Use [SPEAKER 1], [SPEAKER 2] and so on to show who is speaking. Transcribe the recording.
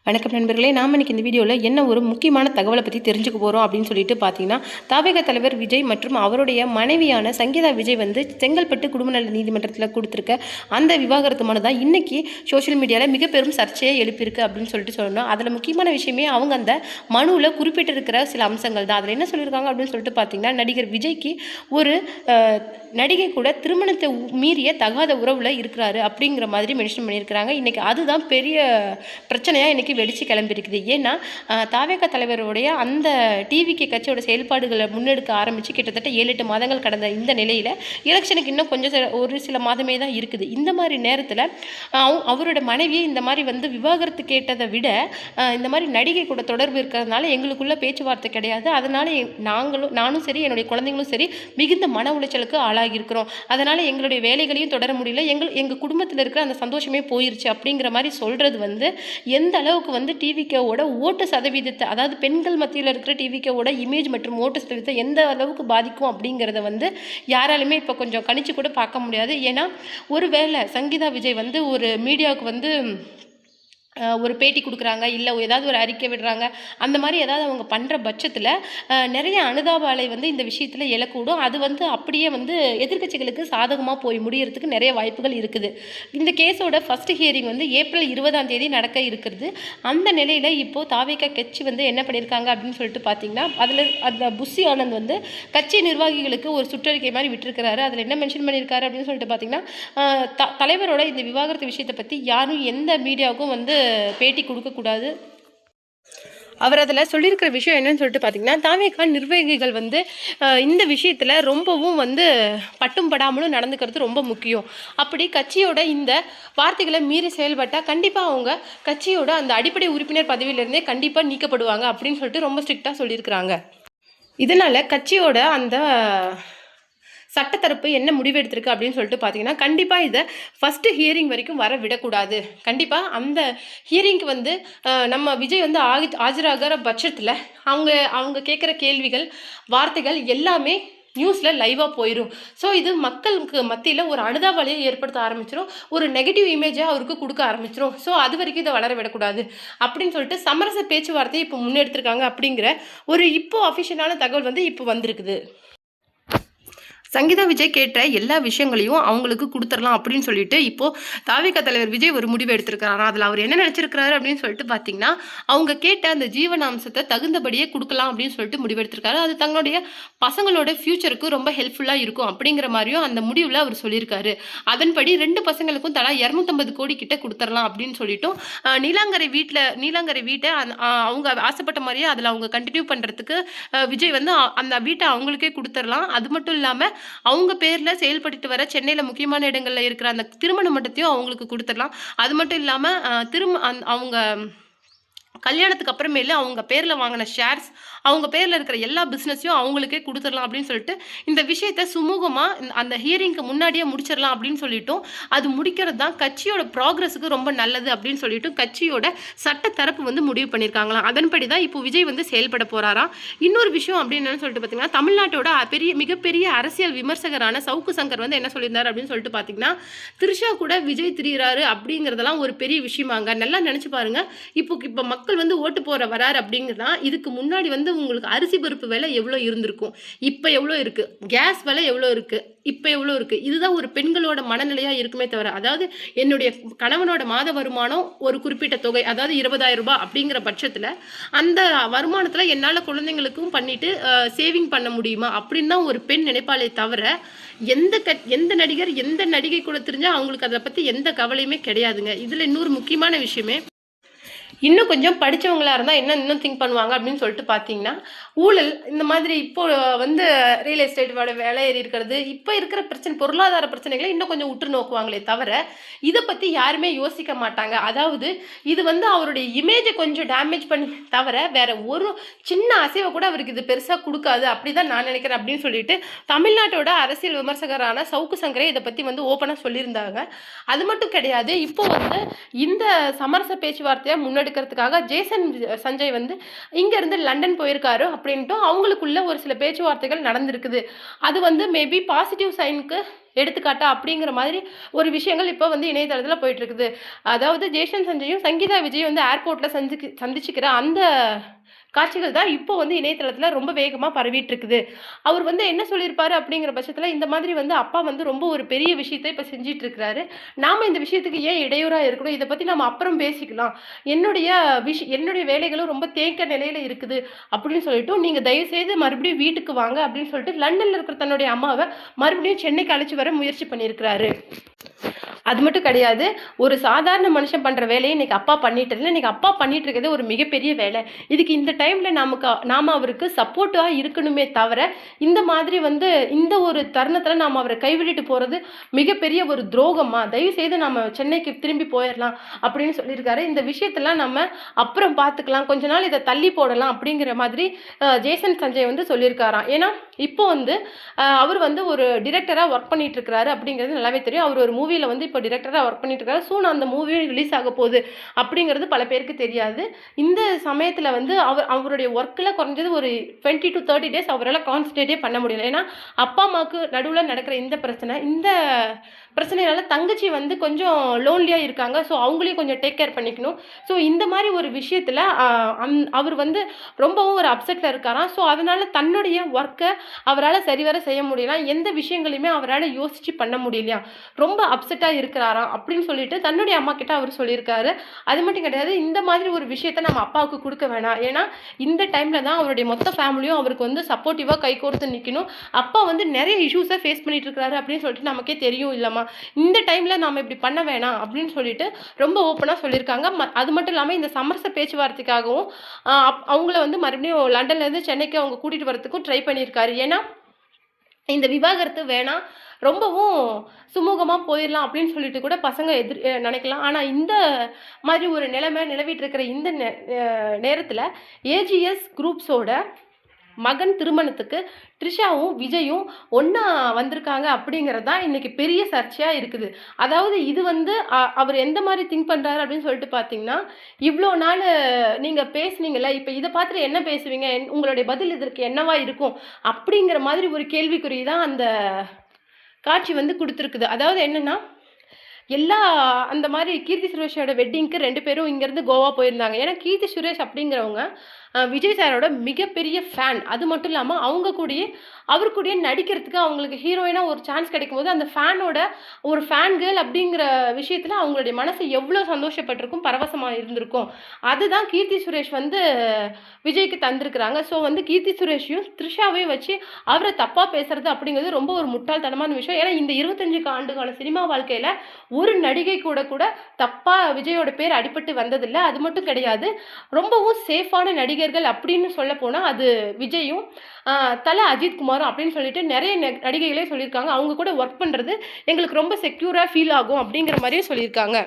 [SPEAKER 1] வணக்கம் நண்பர்களே, நாம் இன்னைக்கு இந்த வீடியோவில் என்ன ஒரு முக்கியமான தகவலை பற்றி தெரிஞ்சுக்க போகிறோம் அப்படின்னு சொல்லிட்டு பார்த்தீங்கன்னா, தாவேகா தலைவர் விஜய் மற்றும் அவருடைய மனைவியான சங்கீதா விஜய் வந்து செங்கல்பட்டு குடும்ப நல நீதிமன்றத்தில் கொடுத்துருக்க அந்த விவாகரத்து மனு தான் இன்றைக்கி சோஷியல் மீடியாவில் மிக பெரும் சர்ச்சையை எழுப்பியிருக்கு அப்படின்னு சொல்லிட்டு சொல்லணும். அதில் முக்கியமான விஷயமே அவங்க அந்த மனுவில் குறிப்பிட்டிருக்கிற சில அம்சங்கள் தான். அதில் என்ன சொல்லியிருக்காங்க அப்படின்னு சொல்லிட்டு பார்த்தீங்கன்னா, நடிகர் விஜய்க்கு ஒரு நடிகை கூட திருமணத்தை மீறிய தகாத உறவில் இருக்கிறாரு அப்படிங்கிற மாதிரி மென்ஷன் பண்ணியிருக்கிறாங்க. இன்றைக்கி அதுதான் பெரிய பிரச்சனையாக இன்றைக்கி வெடித்து கிளம்பியிருக்குது. ஏன்னா தாவேகா தலைவருடைய அந்த டிவிகே கட்சியோட செயல்பாடுகளை முன்னெடுக்க ஆரம்பித்து கிட்டத்தட்ட 7-8 மாதங்கள் கடந்த இந்த நிலையில் எலெக்ஷனுக்கு இன்னும் கொஞ்சம் ஒரு சில மாதமே தான் இருக்குது. இந்த மாதிரி நேரத்தில் அவரோட மனைவியை இந்த மாதிரி வந்து விவாகரத்து கேட்டதை விட இந்த மாதிரி நடிகை கூட தொடர்பு இருக்கிறதுனால எங்களுக்குள்ள பேச்சுவார்த்தை கிடையாது, அதனால் நானும் சரி என்னுடைய குழந்தைங்களும் சரி மிகுந்த மன உளைச்சலுக்கு ஆளாகியிருக்கிறோம், அதனால் எங்களுடைய வேலைகளையும் தொடர முடியல, எங்கள் குடும்பத்தில் இருக்கிற அந்த சந்தோஷமே போயிருச்சு அப்படிங்கிற மாதிரி சொல்கிறது வந்து எந்த அளவுக்கு வந்து டிவிகேவோட ஓட்டு சதவீதத்தை, அதாவது பெண்கள் மத்தியில் இருக்கிற டிவிகேவோட இமேஜ் மற்றும் ஓட்டு சதவீதத்தை எந்த அளவுக்கு பாதிக்கும் அப்படிங்கிறத வந்து யாராலுமே இப்போ கொஞ்சம் கணிச்சு கூட பார்க்க முடியாது. ஏன்னா ஒருவேளை சங்கீதா விஜய் வந்து ஒரு மீடியாவுக்கு வந்து ஒரு பேட்டி கொடுக்குறாங்க, இல்லை ஏதாவது ஒரு அறிக்கை விடுறாங்க, அந்த மாதிரி ஏதாவது அவங்க பண்ணுற பட்சத்தில் நிறைய அனுதாப அலை வந்து இந்த விஷயத்தில் எழக்கூடும். அது வந்து அப்படியே வந்து எதிர்க்கட்சிகளுக்கு சாதகமாக போய் முடியறதுக்கு நிறைய வாய்ப்புகள் இருக்குது. இந்த கேஸோட ஃபஸ்ட்டு ஹியரிங் வந்து ஏப்ரல் 20ஆம் தேதி நடக்க இருக்கிறது. அந்த நிலையில் இப்போது தாவேகா கட்சி வந்து என்ன பண்ணியிருக்காங்க அப்படின்னு சொல்லிட்டு பார்த்தீங்கன்னா, அதில் அந்த புஷி ஆனந்த் வந்து கட்சி நிர்வாகிகளுக்கு ஒரு சுற்றறிக்கை மாதிரி விட்டுருக்கிறாரு. அதில் என்ன மென்ஷன் பண்ணியிருக்காரு அப்படின்னு சொல்லிட்டு பார்த்தீங்கன்னா, தலைவரோட இந்த விவாகரத்து விஷயத்தை பற்றி யாரும் எந்த மீடியாவுக்கும் வந்து பேட்டி கொடுக்கக்கூடாது. அவர் அதில் சொல்லியிருக்கிற விஷயம் என்னன்னு சொல்லிட்டு பார்த்தீங்கன்னா, தாவேகா நிர்வாகிகள் வந்து இந்த விஷயத்தில் ரொம்பவும் வந்து பட்டும் படாமலும் நடந்துக்கிறது ரொம்ப முக்கியம். அப்படி கட்சியோட இந்த வார்த்தைகளை மீறி செயல்பட்டால் கண்டிப்பாக அவங்க கட்சியோட அந்த அடிப்படை உறுப்பினர் பதவியிலேருந்தே கண்டிப்பாக நீக்கப்படுவாங்க அப்படின்னு சொல்லிட்டு ரொம்ப ஸ்ட்ரிக்டாக சொல்லியிருக்கிறாங்க. இதனால் கட்சியோட அந்த சட்டத்தரப்பு என்ன முடிவு எடுத்திருக்கு அப்படின்னு சொல்லிட்டு பார்த்தீங்கன்னா, கண்டிப்பாக இதை ஃபஸ்ட்டு ஹியரிங் வரைக்கும் வர விடக்கூடாது. கண்டிப்பாக அந்த ஹியரிங்க்கு வந்து நம்ம விஜய் வந்து ஆஜராகிற பட்சத்தில் அவங்க கேட்குற கேள்விகள், வார்த்தைகள் எல்லாமே நியூஸில் லைவாக போயிடும். ஸோ இது மக்களுக்கு மத்தியில் ஒரு அனுதாபலையை ஏற்படுத்த ஆரம்பிச்சிடும், ஒரு நெகட்டிவ் இமேஜை அவருக்கு கொடுக்க ஆரம்பிச்சிடும். ஸோ அது வரைக்கும் இதை வளர விடக்கூடாது அப்படின்னு சொல்லிட்டு சமரச பேச்சுவார்த்தையை இப்போ முன்னெடுத்திருக்காங்க அப்படிங்கிற ஒரு இப்போ அஃபிஷியலான தகவல் வந்து இப்போ வந்திருக்குது. சங்கீதா விஜய் கேட்ட எல்லா விஷயங்களையும் அவங்களுக்கு கொடுத்துடலாம் அப்படின்னு சொல்லிட்டு இப்போது தாவேகா தலைவர் விஜய் ஒரு முடிவு எடுத்திருக்கிறாரா. அதில் அவர் என்ன நினச்சிருக்கிறாரு அப்படின்னு சொல்லிட்டு பார்த்தீங்கன்னா, அவங்க கேட்ட அந்த ஜீவனாம்சத்தை தகுந்தபடியே கொடுக்கலாம் அப்படின்னு சொல்லிட்டு முடிவெடுத்திருக்காரு. அது தங்களுடைய பசங்களோட ஃப்யூச்சருக்கு ரொம்ப ஹெல்ப்ஃபுல்லாக இருக்கும் அப்படிங்கிற மாதிரியும் அந்த முடிவில் அவர் சொல்லியிருக்காரு. அதன்படி 2 பசங்களுக்கும் தலா 250 கோடி கிட்ட கொடுத்துடலாம் அப்படின்னு சொல்லிட்டும், நீலாங்கரை வீட்டை அவங்க ஆசைப்பட்ட மாதிரியே அதில் அவங்க கண்டினியூ பண்ணுறதுக்கு விஜய் வந்து அந்த வீட்டை அவங்களுக்கே கொடுத்துடலாம். அது மட்டும் இல்லாமல் அவங்க பேரில் செயல்பட்டு வர சென்னையில் முக்கியமான இடங்களில் இருக்கிற அந்த திருமண மண்டபத்தையும் அவங்களுக்கு கொடுத்துடலாம். அது மட்டும் இல்லாமல் அவங்க கல்யாணத்துக்கு அப்புறமேல அவங்க பேரில் வாங்கின ஷேர்ஸ், அவங்க பேரில் இருக்கிற எல்லா பிஸ்னஸையும் அவங்களுக்கே கொடுத்துடலாம் அப்படின்னு சொல்லிட்டு இந்த விஷயத்தை சுமூகமாக அந்த ஹியரிங்க்கு முன்னாடியே முடிச்சிடலாம் அப்படின்னு சொல்லிட்டும், அது முடிக்கிறது தான் கட்சியோட ப்ராக்ரஸுக்கு ரொம்ப நல்லது அப்படின்னு சொல்லிட்டு கட்சியோட சட்டத்தரப்பு வந்து முடிவு பண்ணியிருக்காங்களாம். அதன்படி தான் இப்போ விஜய் வந்து செயல்பட போகிறாராம். இன்னொரு விஷயம் அப்படின்னு சொல்லிட்டு பார்த்தீங்கன்னா, தமிழ்நாட்டோட மிகப்பெரிய அரசியல் விமர்சகரான சவுக்கு சங்கர் வந்து என்ன சொல்லியிருந்தார் அப்படின்னு சொல்லிட்டு பார்த்தீங்கன்னா, த்ரிஷா கூட விஜய் திரியிறாரு அப்படிங்கிறதெல்லாம் ஒரு பெரிய விஷயமாங்க. நல்லா நினச்சி பாருங்கள். இப்போ மக்கள் வந்து ஓட்டு போற வராரு அப்படிங்கிறதா, இதுக்கு முன்னாடி வந்து உங்களுக்கு அரிசி பருப்பு விலை எவ்வளோ இருந்திருக்கும், இப்போ எவ்வளோ இருக்கு, கேஸ் விலை எவ்வளோ இருக்கு, இப்போ எவ்வளோ இருக்கு. இதுதான் ஒரு பெண்களோட மனநிலையா இருக்குமே தவிர, அதாவது என்னுடைய கணவனோட மாத வருமானம் ஒரு குறிப்பிட்ட தொகை, அதாவது 20,000 ரூபாய் அப்படிங்கிற பட்சத்தில் அந்த வருமானத்தில் என்னால் குழந்தைங்களுக்கும் பண்ணிட்டு சேவிங் பண்ண முடியுமா அப்படின்னு தான் ஒரு பெண் நினைப்பாளே தவிர, எந்த நடிகர் எந்த நடிகை கூட தெரிஞ்சால் அவங்களுக்கு அதை பற்றி எந்த கவலையுமே கிடையாதுங்க. இதில் இன்னொரு முக்கியமான விஷயமே, இன்னும் கொஞ்சம் படித்தவங்களாக இருந்தால் இன்னும் திங்க் பண்ணுவாங்க அப்படின்னு சொல்லிட்டு பார்த்தீங்கன்னா, ஊழல் இந்த மாதிரி இப்போ வந்து ரியல் எஸ்டேட்டோட விலை ஏறி இருக்கிறது, இப்போ இருக்கிற பொருளாதார பிரச்சனைகளை இன்னும் கொஞ்சம் உற்று நோக்குவாங்களே தவிர இதை பற்றி யாருமே யோசிக்க மாட்டாங்க. அதாவது இது வந்து அவருடைய இமேஜை கொஞ்சம் டேமேஜ் பண்ணி தவிர வேற ஒரு சின்ன அசைவை கூட அவருக்கு இது பெருசாக கொடுக்காது அப்படி தான் நான் நினைக்கிறேன் அப்படின்னு சொல்லிட்டு தமிழ்நாட்டோட அரசியல் விமர்சகரான சவுக்கு சங்கரே இதை பற்றி வந்து ஓப்பனாக சொல்லியிருந்தாங்க. அது மட்டும் கிடையாது, இப்போ வந்து இந்த சமரச பேச்சுவார்த்தையை முன்னெடுக்கிறதுக்காக ஜேசன் சஞ்சய் வந்து இங்கேருந்து லண்டன் போயிருக்காரு அப்படின்ட்டு அவங்களுக்குள்ள ஒரு சில பேச்சுவார்த்தைகள் நடந்திருக்குது. அது வந்து மேபி பாசிட்டிவ் சைனுக்கு எடுத்துக்காட்டா அப்படிங்கிற மாதிரி ஒரு விஷயங்கள் இப்போ வந்து இணையதளத்தில் போயிட்டு இருக்குது. அதாவது ஜேசன் சஞ்சயும் சங்கீதா விஜயும் வந்து ஏர்போர்ட்டில் சந்திச்சுக்கிற அந்த காட்சிகள் தான் இப்போ வந்து இணையதளத்தில் ரொம்ப வேகமாக பரவிட்டு இருக்குது. அவர் வந்து என்ன சொல்லியிருப்பாரு அப்படிங்கிற பட்சத்தில், இந்த மாதிரி வந்து அப்பா வந்து ரொம்ப ஒரு பெரிய விஷயத்தை இப்போ செஞ்சிட்டு இருக்கிறாரு. நாம இந்த விஷயத்துக்கு ஏன் இடையூறாக இருக்கணும், இதை பற்றி நம்ம அப்புறம் பேசிக்கலாம், என்னுடைய வேலைகளும் ரொம்ப தேக்க நிலையில் இருக்குது அப்படின்னு சொல்லிட்டு, நீங்கள் தயவுசெய்து மறுபடியும் வீட்டுக்கு வாங்க அப்படின்னு சொல்லிட்டு லண்டனில் இருக்கிற தன்னுடைய அம்மாவை மறுபடியும் சென்னைக்கு அழைச்சி வர முயற்சி பண்ணியிருக்கிறாரு. அது மட்டும் கிடையாது, ஒரு சாதாரண மனுஷன் பண்ணுற வேலையை இன்றைக்கி அப்பா பண்ணிட்டு இல்லை, இன்றைக்கி அப்பா பண்ணிட்டு இருக்கிறது ஒரு மிகப்பெரிய வேலை. இதுக்கு இந்த டைமில் நாம் அவருக்கு சப்போர்ட்டாக இருக்கணுமே தவிர, இந்த மாதிரி வந்து இந்த ஒரு தருணத்தில் நாம் அவரை கைவிட்டுட்டு போகிறது மிகப்பெரிய ஒரு துரோகமாக, தயவுசெய்து நம்ம சென்னைக்கு திரும்பி போயிடலாம் அப்படின்னு சொல்லியிருக்காரு. இந்த விஷயத்தெல்லாம் நம்ம அப்புறம் பார்த்துக்கலாம், கொஞ்ச நாள் இதை தள்ளி போடலாம் அப்படிங்கிற மாதிரி ஜேசன் சஞ்சய் வந்து சொல்லியிருக்காராம். ஏன்னா இப்போ வந்து அவர் வந்து ஒரு டிரெக்டராக ஒர்க் பண்ணிட்டு இருக்கிறாரு அப்படிங்கிறது நல்லாவே தெரியும். அவர் ஒரு மூவியில் வந்து இப்போ டிரெக்டராக ஒர்க் பண்ணிட்டு இருக்காரு. சூன் அந்த மூவியும் ரிலீஸ் ஆக போகுது அப்படிங்கிறது பல பேருக்கு தெரியாது. இந்த சமயத்தில் வந்து அவருடைய ஒர்க்கில் குறைஞ்சது ஒரு 20 to 30 days அவரால் கான்சன்ட்ரேட்டே பண்ண முடியல. ஏன்னா அப்பா அம்மாவுக்கு நடுவில் நடக்கிற இந்த பிரச்சனைனால தங்கச்சி வந்து கொஞ்சம் லோன்லியாக இருக்காங்க. ஸோ அவங்களையும் கொஞ்சம் டேக் கேர் பண்ணிக்கணும். ஸோ இந்த மாதிரி ஒரு விஷயத்தில் அவர் வந்து ரொம்பவும் ஒரு அப்செட்டில் இருக்காராம். ஸோ அதனால் தன்னுடைய ஒர்க்கை அவரால் சரிவர செய்ய முடியலாம், எந்த விஷயங்களையுமே அவரால் யோசித்து பண்ண முடியலையா, ரொம்ப அப்செட்டாக இருக்கிறாராம் அப்படின்னு சொல்லிட்டு தன்னுடைய அம்மா கிட்ட அவர் சொல்லியிருக்காரு. அது மட்டும் கிடையாது, இந்த மாதிரி ஒரு விஷயத்தை நம்ம அப்பாவுக்கு கொடுக்க வேணாம். ஏன்னா இந்த டைமில் தான் அவருடைய மொத்த ஃபேமிலியும் அவருக்கு வந்து சப்போர்ட்டிவாக கை கோர்த்து நிற்கணும். அப்பா வந்து நிறைய இஷ்யூஸை ஃபேஸ் பண்ணிட்டு இருக்கிறாரு அப்படின்னு சொல்லிட்டு நமக்கே தெரியும் இல்லைம்மா, இந்த டைமில் நாம் இப்படி பண்ண வேணாம் அப்படின்னு சொல்லிட்டு ரொம்ப ஓப்பனாக சொல்லியிருக்காங்க. அது மட்டும் இல்லாமல் இந்த சமரச பேச்சுவார்த்தைக்காகவும் அவங்கள வந்து மறுபடியும் லண்டன்லேருந்து சென்னைக்கு அவங்க கூட்டிகிட்டு வரத்துக்கும் ட்ரை பண்ணியிருக்காரு. ஏன்னா இந்த விவாகரத்து வேணாம், ரொம்பவும் சுமூகமாக போயிடலாம் அப்படின்னு சொல்லிட்டு கூட பசங்க நினைக்கலாம். ஆனால் இந்த மாதிரி ஒரு நிலைமை நிலவிட்டு இருக்கிற இந்த நேரத்தில் ஏஜிஎஸ் குரூப்ஸோட மகன் திருமணத்துக்கு த்ரிஷாவும் விஜயும் ஒன்றா வந்திருக்காங்க அப்படிங்கிறது தான் இன்றைக்கி பெரிய சர்ச்சையாக இருக்குது. அதாவது இது வந்து அவர் எந்த மாதிரி திங்க் பண்ணுறாரு அப்படின்னு சொல்லிட்டு பார்த்தீங்கன்னா, இவ்வளோ நாள் நீங்கள் பேசுனீங்கல்ல, இப்போ இதை பார்த்துட்டு என்ன பேசுவீங்க, உங்களுடைய பதில் இதற்கு என்னவா இருக்கும் அப்படிங்கிற மாதிரி ஒரு கேள்விக்குறி தான் அந்த காட்சி வந்து கொடுத்துருக்குது. அதாவது என்னென்னா, அந்த மாதிரி கீர்த்தி சுரேஷோட வெட்டிங்க்கு 2 பேரும் இங்கேருந்து கோவா போயிருந்தாங்க. ஏன்னா கீர்த்தி சுரேஷ் அப்படிங்கிறவங்க விஜய் சாரோட மிகப்பெரிய ஃபேன். அது மட்டும் இல்லாமல் அவர் கூடயே நடிக்கிறதுக்கு அவங்களுக்கு ஹீரோயினாக ஒரு சான்ஸ் கிடைக்கும் போது அந்த ஒரு ஃபேன் கேர்ள் அப்படிங்கிற விஷயத்தில் அவங்களுடைய மனசு எவ்வளோ சந்தோஷப்பட்டிருக்கும், பரவசமாக இருந்திருக்கும். அதுதான் கீர்த்தி சுரேஷ் வந்து விஜய்க்கு தந்திருக்கிறாங்க. ஸோ வந்து கீர்த்தி சுரேஷையும் த்ரிஷாவையும் வச்சு அவரை தப்பாக பேசுறது அப்படிங்கிறது ரொம்ப ஒரு முட்டாள்தனமான விஷயம். ஏன்னா இந்த 25 ஆண்டுகால சினிமா வாழ்க்கையில் ஒரு நடிகை கூட தப்பாக விஜயோட பேர் அடிபட்டு வந்ததில்லை. அது மட்டும் கிடையாது, ரொம்பவும் சேஃபான நடிகர்கள் அப்படின்னு சொல்ல போனால் அது விஜயும் தல அஜித் குமாரும் அப்படின்னு சொல்லிட்டு நிறைய நடிகைகளே சொல்லியிருக்காங்க. அவங்க கூட ஒர்க் பண்ணுறது எங்களுக்கு ரொம்ப செக்யூராக ஃபீல் ஆகும் அப்படிங்கிற மாதிரியே சொல்லியிருக்காங்க.